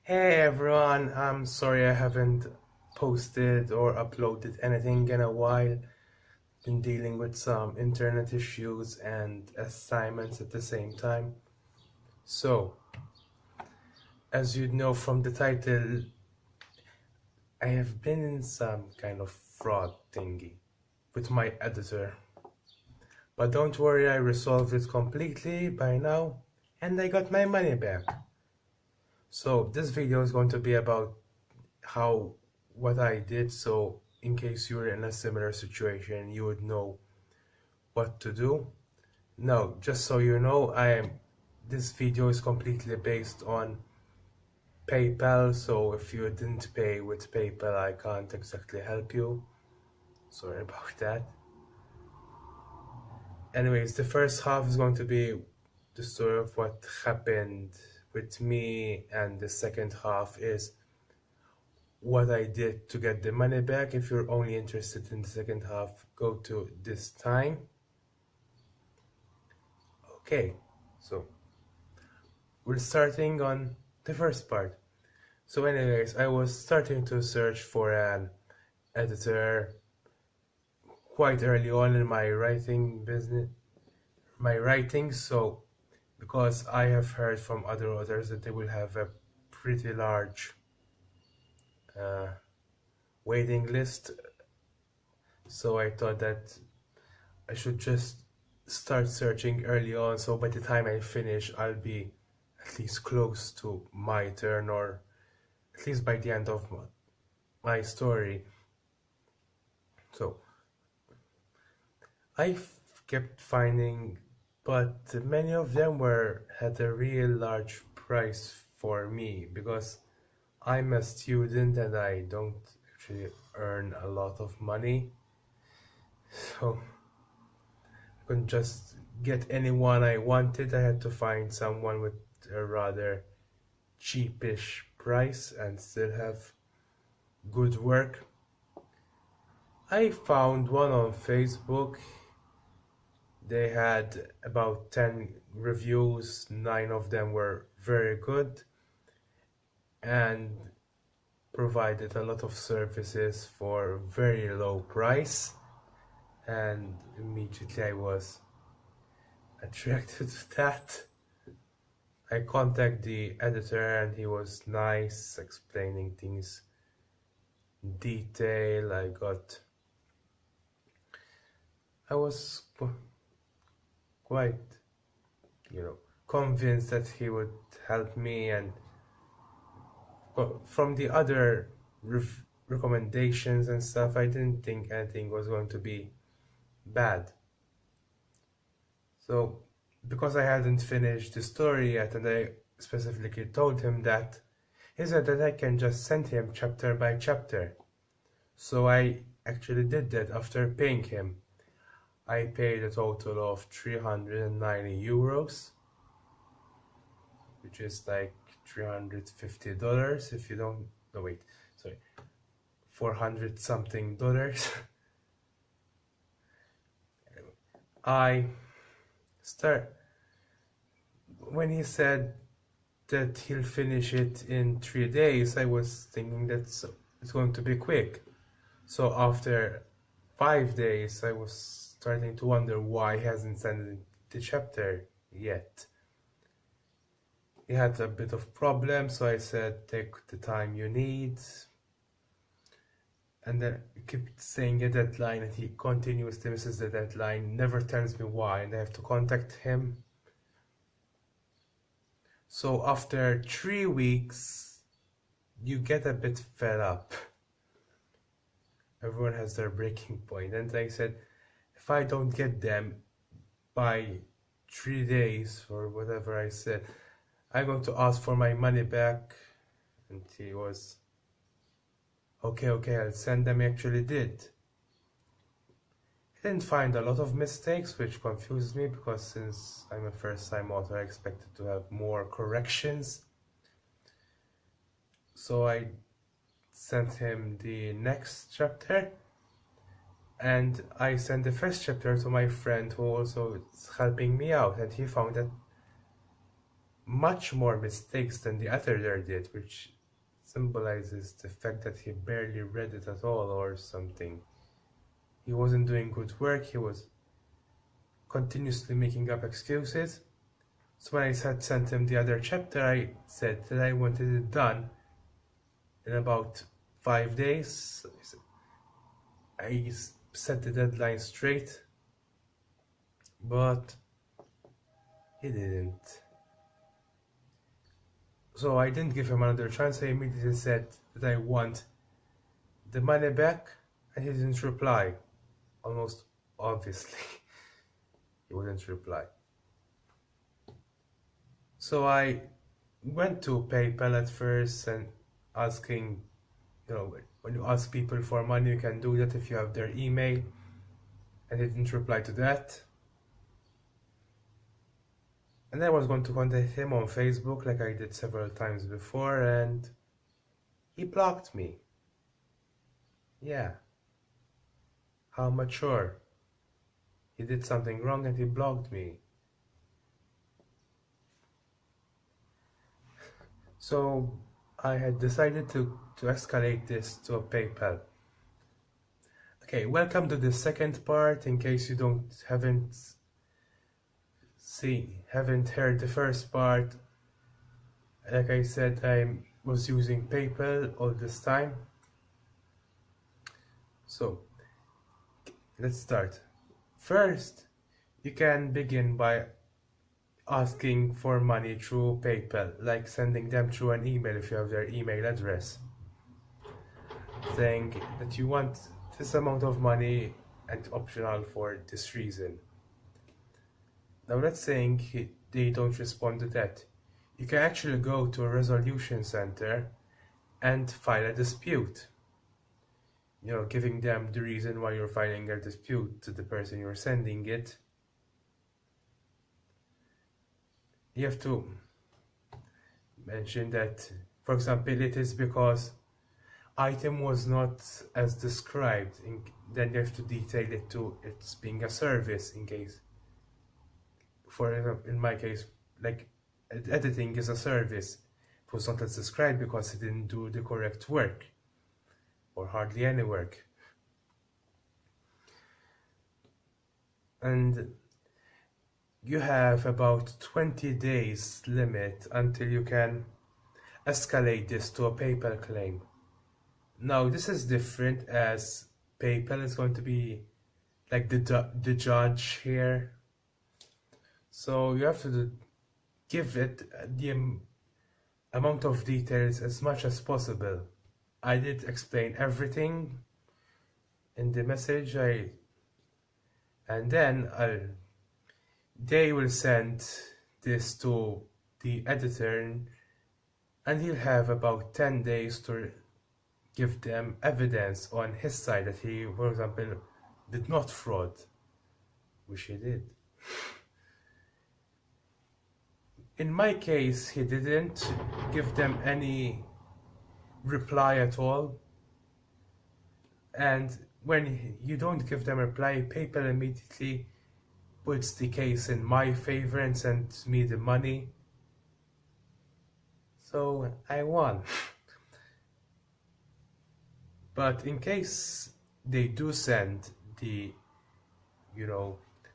Hey everyone, I'm sorry I haven't posted or uploaded anything in a while. Been dealing with some internet issues and assignments at the same time. So, as you know from the title, I have been in some kind of fraud thingy with my editor. But don't worry, I resolved it completely by now and I got my money back. So, this video is going to be about how what I did, so in case you're in a similar situation you would know what to do. Now, just so you know, this video is completely based on PayPal, so if you didn't pay with PayPal I can't exactly help you. Sorry about that. Anyways, the first half is going to be the story of what happened with me, and the second half is what I did to get the money back. If you're only interested in the second half, go to this time. Okay, so we're starting on the first part. So anyways, I was starting to search for an editor quite early on in my writing business, so because I have heard from other authors that they will have a pretty large uh, waiting list, so I thought that I should just start searching early on, so by the time I finish I'll be at least close to my turn, or at least by the end of my story. So I kept finding, but many of them had a real large price for me because I'm a student and I don't actually earn a lot of money, so I couldn't just get anyone I wanted. I had to find someone with a rather cheapish price and still have good work. I found one on Facebook. They had about 10 reviews, 9 of them were very good and provided a lot of services for very low price, and immediately I was attracted to that. I contacted the editor and he was nice, explaining things in detail. I was quite, convinced that he would help me, and from the other recommendations and stuff, I didn't think anything was going to be bad. So, because I hadn't finished the story yet, and I specifically told him that, he said that I can just send him chapter by chapter. So I actually did that after paying him. I paid a total of 390 euros, which is like $350 if you don't, no wait, sorry, 400 something dollars. When he said that he'll finish it in 3 days, I was thinking that it's going to be quick. So after 5 days, I was starting to wonder why he hasn't sent the chapter yet. He had a bit of problem, so I said, take the time you need. And then he kept saying a deadline, and he continuously misses the deadline, never tells me why, and I have to contact him. So after 3 weeks, you get a bit fed up. Everyone has their breaking point, and I said, if I don't get them by 3 days or whatever I said, I'm going to ask for my money back. And he was, okay, I'll send them. He actually did. I didn't find a lot of mistakes, which confused me because since I'm a first-time author, I expected to have more corrections. So I sent him the next chapter, and I sent the first chapter to my friend who also is helping me out, and he found that much more mistakes than the editor did, which symbolizes the fact that he barely read it at all or something. He wasn't doing good work, he was continuously making up excuses. So when I sent him the other chapter, I said that I wanted it done in about 5 days. I set the deadline straight, but he didn't. So I didn't give him another chance. I immediately said that I want the money back, and he didn't reply. Almost obviously, he wouldn't reply. So I went to PayPal at first and asking, when you ask people for money, you can do that if you have their email, and he didn't reply to that. And I was going to contact him on Facebook like I did several times before, and he blocked me. Yeah. How mature. He did something wrong and he blocked me. So I had decided to escalate this to a PayPal. Okay, welcome to the second part in case you haven't heard the first part. Like I said, I was using PayPal all this time. So let's start. First, you can begin by asking for money through PayPal, like sending them through an email if you have their email address, saying that you want this amount of money and optional for this reason. Now let's say they don't respond to that. You can actually go to a resolution center and file a dispute. Giving them the reason why you're filing a dispute to the person you're sending it. You have to mention that, for example, it is because item was not as described. Then you have to detail it to it's being a service in case. For example, in my case, like editing is a service. It was not as described because it didn't do the correct work. Or hardly any work. And you have about 20 days limit until you can escalate this to a PayPal claim. Now this is different as PayPal is going to be like the judge here. So you have to give it the amount of details as much as possible. I did explain everything in the message, and then they will send this to the editor, and he'll have about 10 days to give them evidence on his side that he, for example, did not fraud, which he did. In my case, he didn't give them any reply at all, and when you don't give them a reply, PayPal immediately puts the case in my favor and sends me the money. So I won. But in case they do send the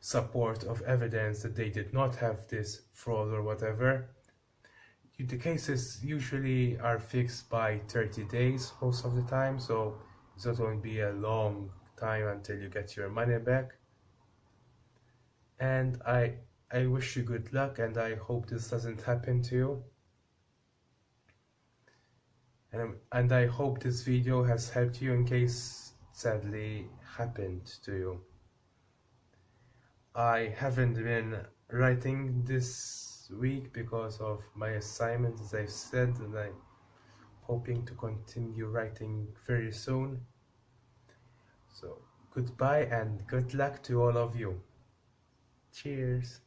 support of evidence that they did not have this fraud or whatever, the cases usually are fixed by 30 days most of the time, so it's not going to be a long time until you get your money back. And I wish you good luck, and I hope this doesn't happen to you. And I hope this video has helped you in case it sadly happened to you. I haven't been writing this week because of my assignment, as I've said, and I'm hoping to continue writing very soon. So goodbye and good luck to all of you. Cheers.